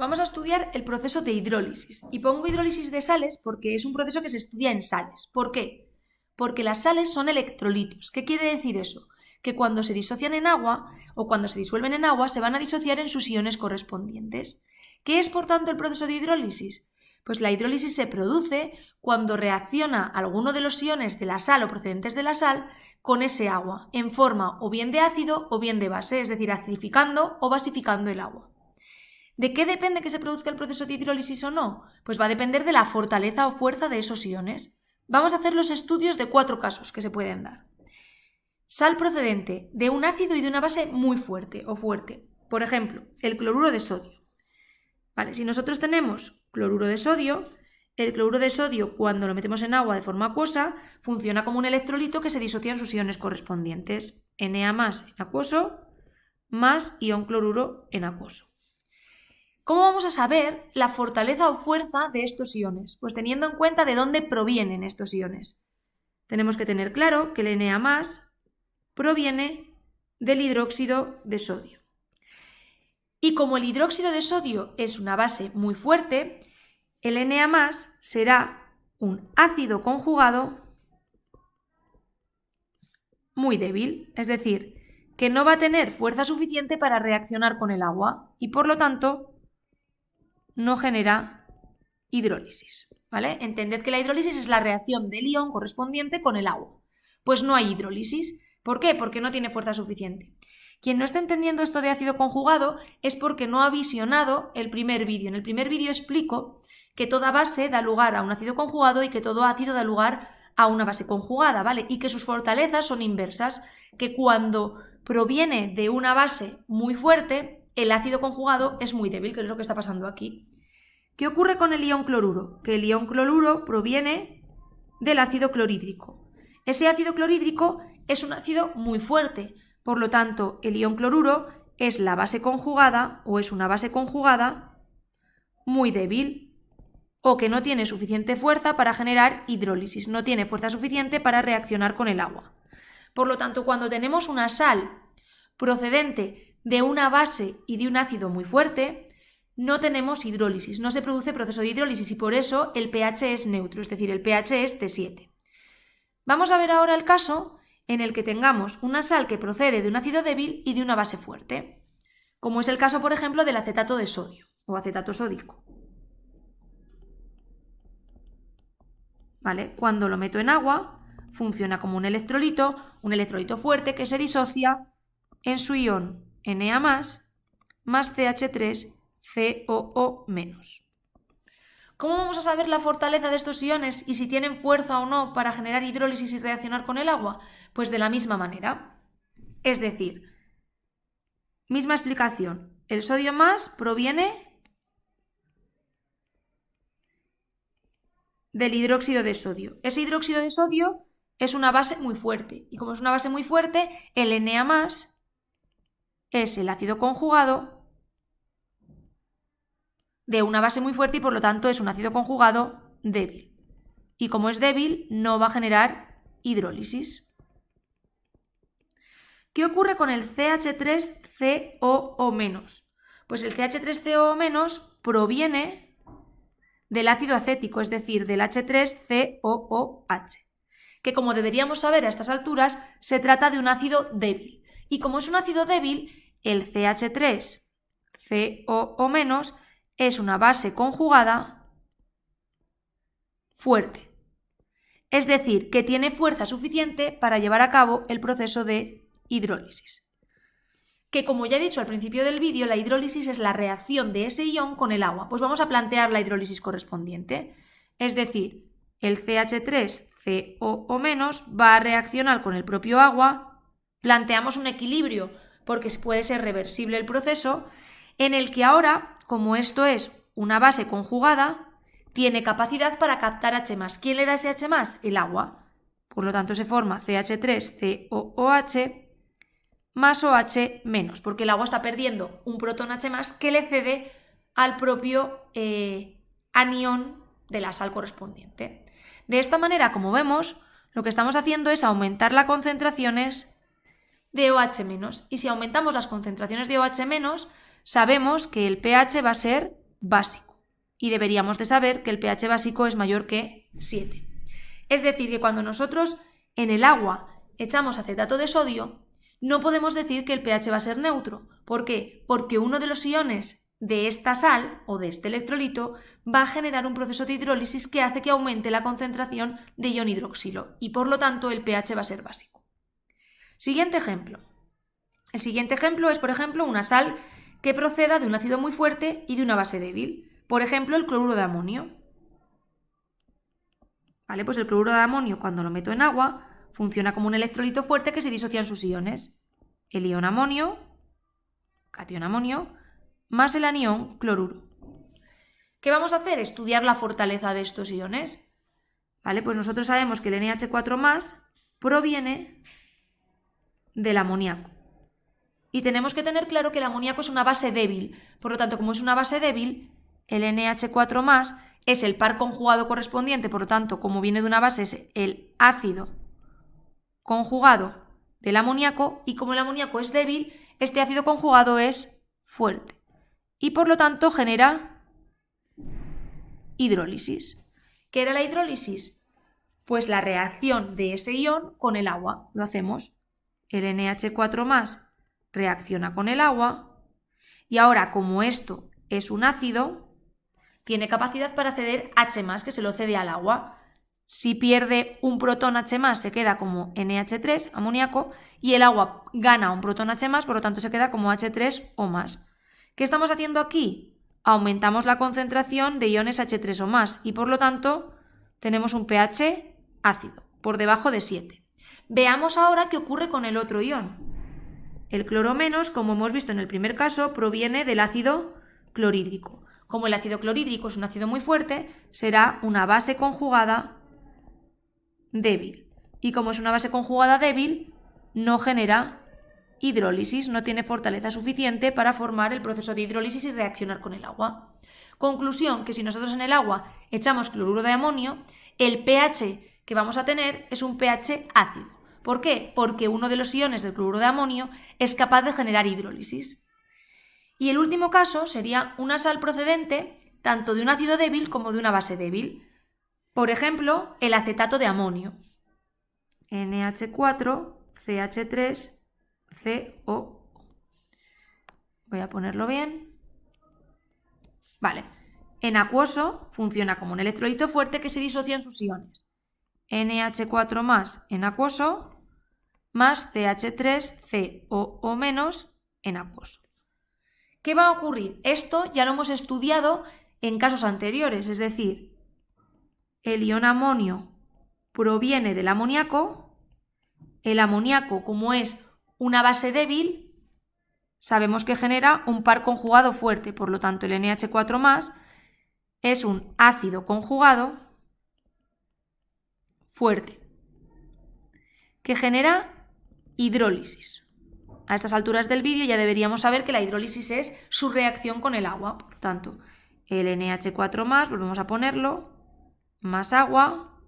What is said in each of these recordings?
vamos a estudiar el proceso de hidrólisis. Y pongo hidrólisis de sales porque es un proceso que se estudia en sales. ¿Por qué? Porque las sales son electrolitos. ¿Qué quiere decir eso? Que cuando se disocian en agua o cuando se disuelven en agua se van a disociar en sus iones correspondientes. ¿Qué es, por tanto, el proceso de hidrólisis? Pues la hidrólisis se produce cuando reacciona alguno de los iones de la sal o procedentes de la sal con ese agua, en forma o bien de ácido o bien de base, es decir, acidificando o basificando el agua. ¿De qué depende que se produzca el proceso de hidrólisis o no? Pues va a depender de la fortaleza o fuerza de esos iones. Vamos a hacer los estudios de 4 casos que se pueden dar. Sal procedente de un ácido y de una base muy fuerte o fuerte. Por ejemplo, el cloruro de sodio. Vale, si nosotros tenemos cloruro de sodio, el cloruro de sodio cuando lo metemos en agua de forma acuosa funciona como un electrolito que se disocia en sus iones correspondientes. Na+ en acuoso más ion cloruro en acuoso. ¿Cómo vamos a saber la fortaleza o fuerza de estos iones? Pues teniendo en cuenta de dónde provienen estos iones. Tenemos que tener claro que el Na+ proviene del hidróxido de sodio. Y como el hidróxido de sodio es una base muy fuerte, el Na+ será un ácido conjugado muy débil, es decir, que no va a tener fuerza suficiente para reaccionar con el agua y por lo tanto no genera hidrólisis, ¿vale? Entended que la hidrólisis es la reacción del ion correspondiente con el agua. Pues no hay hidrólisis. ¿Por qué? Porque no tiene fuerza suficiente. Quien no está entendiendo esto de ácido conjugado es porque no ha visionado el primer vídeo. En el primer vídeo explico que toda base da lugar a un ácido conjugado y que todo ácido da lugar a una base conjugada, ¿vale? Y que sus fortalezas son inversas, que cuando proviene de una base muy fuerte, el ácido conjugado es muy débil, que es lo que está pasando aquí. ¿Qué ocurre con el ion cloruro? Que el ion cloruro proviene del ácido clorhídrico. Ese ácido clorhídrico es un ácido muy fuerte, por lo tanto, el ion cloruro es la base conjugada o es una base conjugada muy débil o que no tiene suficiente fuerza para generar hidrólisis, no tiene fuerza suficiente para reaccionar con el agua. Por lo tanto, cuando tenemos una sal procedente de una base y de un ácido muy fuerte, no tenemos hidrólisis, no se produce proceso de hidrólisis y por eso el pH es neutro, es decir, el pH es de 7. Vamos a ver ahora el caso en el que tengamos una sal que procede de un ácido débil y de una base fuerte, como es el caso, por ejemplo, del acetato de sodio o acetato sódico. ¿Vale? Cuando lo meto en agua, funciona como un electrolito fuerte que se disocia en su ion Na+ más CH3COO-. ¿Cómo vamos a saber la fortaleza de estos iones y si tienen fuerza o no para generar hidrólisis y reaccionar con el agua? Pues de la misma manera. Es decir, misma explicación. El sodio más proviene del hidróxido de sodio. Ese hidróxido de sodio es una base muy fuerte y como es una base muy fuerte, el Na+ es el ácido conjugado de una base muy fuerte y por lo tanto es un ácido conjugado débil. Y como es débil, no va a generar hidrólisis. ¿Qué ocurre con el CH3COO-? Pues el CH3COO- proviene del ácido acético, es decir, del H3COOH, que como deberíamos saber a estas alturas, se trata de un ácido débil. Y como es un ácido débil, el CH3COO- es una base conjugada fuerte. Es decir, que tiene fuerza suficiente para llevar a cabo el proceso de hidrólisis. Que como ya he dicho al principio del vídeo, la hidrólisis es la reacción de ese ion con el agua. Pues vamos a plantear la hidrólisis correspondiente. Es decir, el CH3COO- va a reaccionar con el propio agua. Planteamos un equilibrio porque puede ser reversible el proceso, en el que ahora, como esto es una base conjugada, tiene capacidad para captar H+. ¿Quién le da ese H+? El agua. Por lo tanto, se forma CH3COOH más OH menos, porque el agua está perdiendo un protón H+ que le cede al propio anión de la sal correspondiente. De esta manera, como vemos, lo que estamos haciendo es aumentar las concentraciones de OH-, y si aumentamos las concentraciones de OH-, sabemos que el pH va a ser básico. Y deberíamos de saber que el pH básico es mayor que 7. Es decir, que cuando nosotros en el agua echamos acetato de sodio, no podemos decir que el pH va a ser neutro. ¿Por qué? Porque uno de los iones de esta sal o de este electrolito va a generar un proceso de hidrólisis que hace que aumente la concentración de ion hidroxilo y por lo tanto el pH va a ser básico. Siguiente ejemplo. El siguiente ejemplo es, por ejemplo, una sal que proceda de un ácido muy fuerte y de una base débil. Por ejemplo, el cloruro de amonio. ¿Vale? Pues el cloruro de amonio, cuando lo meto en agua, funciona como un electrolito fuerte que se disocia en sus iones. El ion amonio, catión amonio, más el anión cloruro. ¿Qué vamos a hacer? Estudiar la fortaleza de estos iones. ¿Vale? Pues nosotros sabemos que el NH4+ proviene del amoníaco. Y tenemos que tener claro que el amoníaco es una base débil. Por lo tanto, como es una base débil, el NH4+ es el par conjugado correspondiente. Por lo tanto, como viene de una base, es el ácido conjugado del amoníaco. Y como el amoníaco es débil, este ácido conjugado es fuerte. Y por lo tanto genera hidrólisis. ¿Qué era la hidrólisis? Pues la reacción de ese ion con el agua. Lo hacemos. El NH4+ reacciona con el agua y ahora, como esto es un ácido, tiene capacidad para ceder H+, que se lo cede al agua. Si pierde un protón H+, se queda como NH3, amoníaco, y el agua gana un protón H+, por lo tanto se queda como H3 o más. ¿Qué estamos haciendo aquí? Aumentamos la concentración de iones H3 o más y por lo tanto tenemos un pH ácido, por debajo de 7. Veamos ahora qué ocurre con el otro ion. El cloro menos, como hemos visto en el primer caso, proviene del ácido clorhídrico. Como el ácido clorhídrico es un ácido muy fuerte, será una base conjugada débil. Y como es una base conjugada débil, no genera hidrólisis, no tiene fortaleza suficiente para formar el proceso de hidrólisis y reaccionar con el agua. Conclusión, que si nosotros en el agua echamos cloruro de amonio, el pH que vamos a tener es un pH ácido. ¿Por qué? Porque uno de los iones del cloruro de amonio es capaz de generar hidrólisis. Y el último caso sería una sal procedente tanto de un ácido débil como de una base débil. Por ejemplo, el acetato de amonio. NH4, CH3, CO. Voy a ponerlo bien. Vale. En acuoso funciona como un electrolito fuerte que se disocia en sus iones. NH4+ en acuoso más CH3COO- en acuoso. ¿Qué va a ocurrir? Esto ya lo hemos estudiado en casos anteriores, es decir, el ion amonio proviene del amoníaco. El amoníaco, como es una base débil, sabemos que genera un par conjugado fuerte, por lo tanto el NH4+ es un ácido conjugado fuerte que genera hidrólisis. A estas alturas del vídeo ya deberíamos saber que la hidrólisis es su reacción con el agua. Por tanto, el NH4+, volvemos a ponerlo, más agua.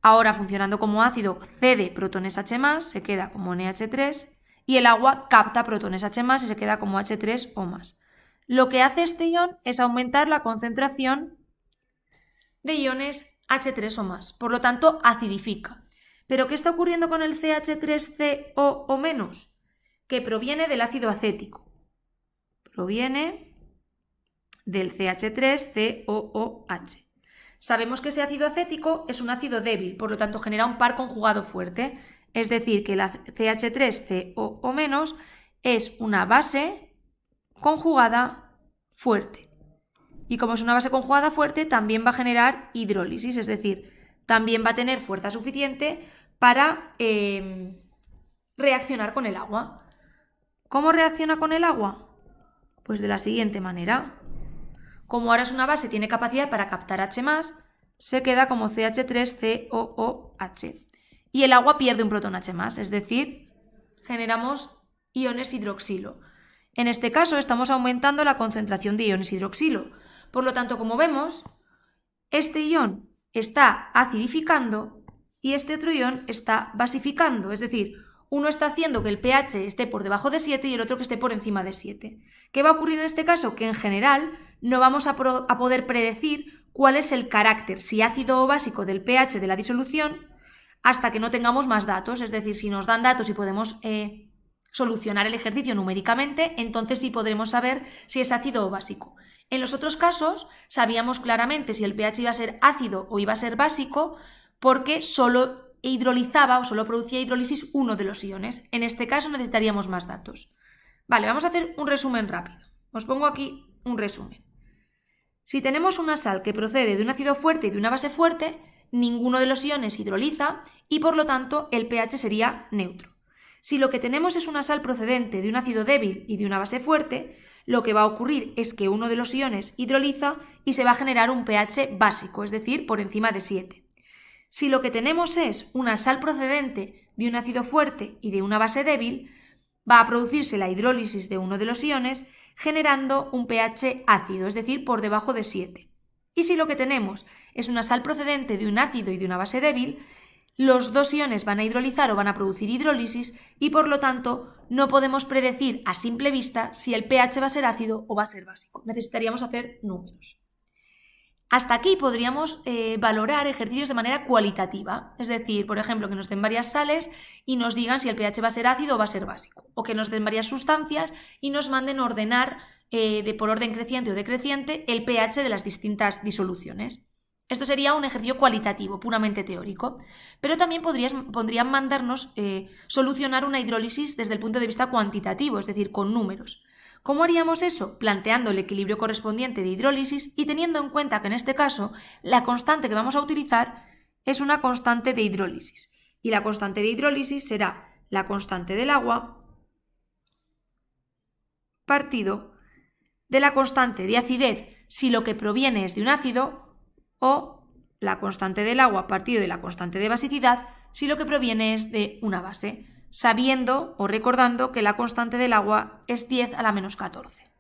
Ahora, funcionando como ácido, cede protones H+, se queda como NH3, y el agua capta protones H+, y se queda como H3 o más. Lo que hace este ion es aumentar la concentración de iones H3 o más, por lo tanto acidifica. ¿Pero qué está ocurriendo con el CH3CO o menos? Que proviene del ácido acético. Proviene del CH3COOH. Sabemos que ese ácido acético es un ácido débil, por lo tanto genera un par conjugado fuerte, es decir, que el CH3CO- es una base conjugada fuerte. Y como es una base conjugada fuerte, también va a generar hidrólisis, es decir, también va a tener fuerza suficiente para reaccionar con el agua. ¿Cómo reacciona con el agua? Pues de la siguiente manera. Como ahora es una base, tiene capacidad para captar H+, se queda como CH3COOH. Y el agua pierde un protón H+, es decir, generamos iones hidroxilo. En este caso estamos aumentando la concentración de iones hidroxilo. Por lo tanto, como vemos, este ion está acidificando y este otro ion está basificando, es decir, uno está haciendo que el pH esté por debajo de 7 y el otro que esté por encima de 7. ¿Qué va a ocurrir en este caso? Que en general no vamos a poder predecir cuál es el carácter, si ácido o básico, del pH de la disolución hasta que no tengamos más datos. Es decir, si nos dan datos y podemos solucionar el ejercicio numéricamente, entonces sí podremos saber si es ácido o básico. En los otros casos sabíamos claramente si el pH iba a ser ácido o iba a ser básico porque solo hidrolizaba o solo producía hidrólisis uno de los iones. En este caso necesitaríamos más datos. Vale, vamos a hacer un resumen rápido. Os pongo aquí un resumen. Si tenemos una sal que procede de un ácido fuerte y de una base fuerte, ninguno de los iones hidroliza y por lo tanto el pH sería neutro. Si lo que tenemos es una sal procedente de un ácido débil y de una base fuerte, lo que va a ocurrir es que uno de los iones hidroliza y se va a generar un pH básico, es decir, por encima de 7. Si lo que tenemos es una sal procedente de un ácido fuerte y de una base débil, va a producirse la hidrólisis de uno de los iones generando un pH ácido, es decir, por debajo de 7. Y si lo que tenemos es una sal procedente de un ácido y de una base débil, los dos iones van a hidrolizar o van a producir hidrólisis y por lo tanto no podemos predecir a simple vista si el pH va a ser ácido o va a ser básico. Necesitaríamos hacer números. Hasta aquí podríamos valorar ejercicios de manera cualitativa, es decir, por ejemplo, que nos den varias sales y nos digan si el pH va a ser ácido o va a ser básico, o que nos den varias sustancias y nos manden ordenar por orden creciente o decreciente el pH de las distintas disoluciones. Esto sería un ejercicio cualitativo, puramente teórico, pero también podrían mandarnos solucionar una hidrólisis desde el punto de vista cuantitativo, es decir, con números. ¿Cómo haríamos eso? Planteando el equilibrio correspondiente de hidrólisis y teniendo en cuenta que en este caso la constante que vamos a utilizar es una constante de hidrólisis. Y la constante de hidrólisis será la constante del agua partido de la constante de acidez si lo que proviene es de un ácido o la constante del agua partido de la constante de basicidad si lo que proviene es de una base, sabiendo o recordando que la constante del agua es 10 a la menos 14.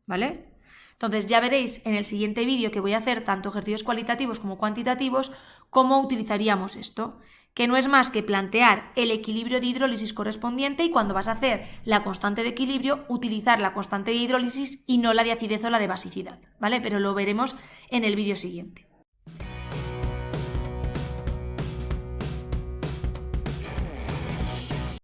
¿Vale? Entonces ya veréis en el siguiente vídeo que voy a hacer tanto ejercicios cualitativos como cuantitativos cómo utilizaríamos esto, que no es más que plantear el equilibrio de hidrólisis correspondiente y cuando vas a hacer la constante de equilibrio utilizar la constante de hidrólisis y no la de acidez o la de basicidad, ¿vale? Pero lo veremos en el vídeo siguiente.